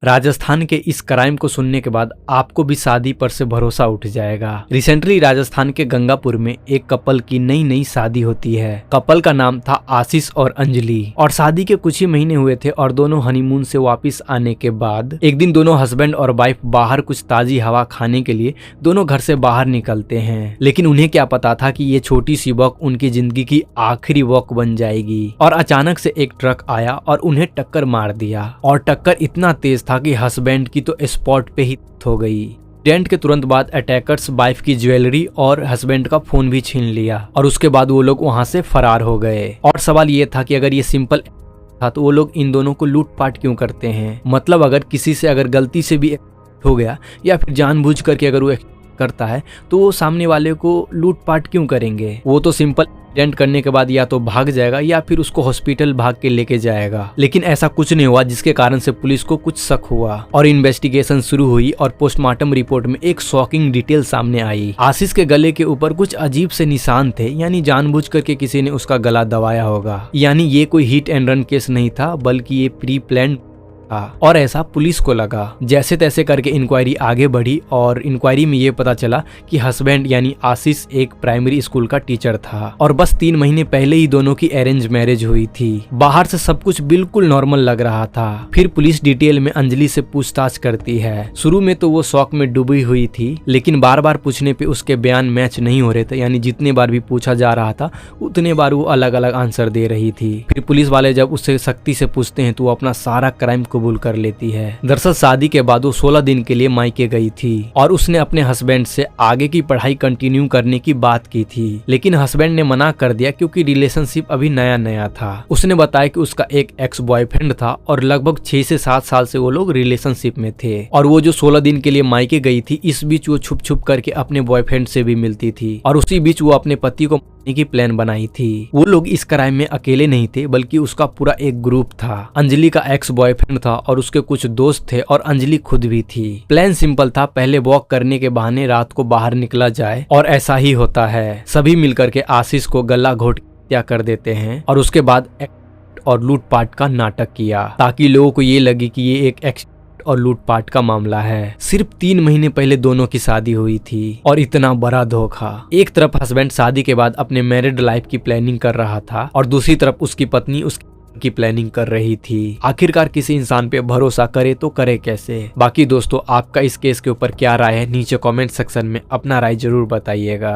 राजस्थान के इस क्राइम को सुनने के बाद आपको भी शादी पर से भरोसा उठ जाएगा। रिसेंटली राजस्थान के गंगापुर में एक कपल की नई नई शादी होती है। कपल का नाम था आशीष और अंजलि और शादी के कुछ ही महीने हुए थे और दोनों हनीमून से वापस आने के बाद एक दिन दोनों हस्बैंड और वाइफ बाहर कुछ ताजी हवा खाने के लिए दोनों घर से बाहर निकलते हैं। लेकिन उन्हें क्या पता था कि ये छोटी सी वॉक उनकी जिंदगी की आखिरी वॉक बन जाएगी। और अचानक से एक ट्रक आया और उन्हें टक्कर मार दिया और टक्कर इतना तेज था कि हस्बैंड की तो स्पॉट पे ही हो गई। एक्सीडेंट के तुरंत बाद अटैकर्स वाइफ की ज्वेलरी और हस्बैंड का फोन भी छीन लिया और उसके बाद वो लोग वहां से फरार हो गए। और सवाल ये था कि अगर ये सिंपल था तो वो लोग इन दोनों को लूटपाट क्यों करते हैं। मतलब अगर किसी से अगर गलती से भी हो गया या फिर जानबूझ करके अगर वो करता है तो वो सामने वाले को लूटपाट क्यों करेंगे। वो तो सिंपल एक्सीडेंट करने के बाद या तो भाग जाएगा या फिर उसको हॉस्पिटल भाग के लेके जाएगा। लेकिन ऐसा कुछ नहीं हुआ, जिसके कारण से पुलिस को कुछ शक हुआ और इन्वेस्टिगेशन शुरू हुई और पोस्टमार्टम रिपोर्ट में एक शॉकिंग डिटेल सामने आई। आशीष के गले के ऊपर कुछ अजीब से निशान थे, यानी जानबूझ करके किसी ने उसका गला दबाया होगा। यानी ये कोई हिट एंड रन केस नहीं था, बल्कि ये प्री प्लान और ऐसा पुलिस को लगा। जैसे तैसे करके इंक्वायरी आगे बढ़ी और इंक्वायरी में ये पता चला कि हस्बैंड यानी आशीष एक प्राइमरी स्कूल का टीचर था और बस 3 महीने पहले ही दोनों की अरेंज मैरिज हुई थी। बाहर से सब कुछ बिल्कुल नॉर्मल लग रहा था। फिर पुलिस डिटेल में अंजलि से पूछताछ करती है। शुरू में तो वो शौक में डूबी हुई थी, लेकिन बार बार पूछने पे उसके बयान मैच नहीं हो रहे थे। यानी जितने बार भी पूछा जा रहा था उतने बार वो अलग अलग आंसर दे रही थी। फिर पुलिस वाले जब उससे सख्ती से पूछते हैं तो वो अपना सारा क्राइम कबूल कर लेती है। दरअसल शादी के बाद वो 16 दिन के लिए मायके गई थी और उसने अपने हस्बैंड से आगे की पढ़ाई कंटिन्यू करने की बात की थी, लेकिन हस्बैंड ने मना कर दिया क्योंकि रिलेशनशिप अभी नया नया था। उसने बताया कि उसका एक एक्स बॉयफ्रेंड था और लगभग 6 से 7 साल से वो लोग रिलेशनशिप में थे और वो जो 16 दिन के लिए मायके गई थी, इस बीच वो छुप छुप करके अपने बॉयफ्रेंड से भी मिलती थी और उसी बीच वो अपने पति को की प्लान बनाई थी। वो लोग इस क्राइम में अकेले नहीं थे, बल्कि उसका पूरा एक ग्रुप था। अंजलि का एक्स बॉयफ्रेंड था और उसके कुछ दोस्त थे और अंजलि खुद भी थी। प्लान सिंपल था, पहले वॉक करने के बहाने रात को बाहर निकला जाए और ऐसा ही होता है। सभी मिलकर के आशीष को गला घोट हत्या कर देते हैं और उसके बाद और लूटपाट का नाटक किया ताकि लोगों को ये लगे कि ये एक और लूटपाट का मामला है। सिर्फ 3 महीने पहले दोनों की शादी हुई थी और इतना बड़ा धोखा। एक तरफ हस्बैंड शादी के बाद अपने मैरिड लाइफ की प्लानिंग कर रहा था और दूसरी तरफ उसकी पत्नी उसकी प्लानिंग कर रही थी। आखिरकार किसी इंसान पे भरोसा करे तो करे कैसे। बाकी दोस्तों, आपका इस केस के ऊपर क्या राय है, नीचे कमेंट सेक्शन में अपना राय जरूर बताइएगा।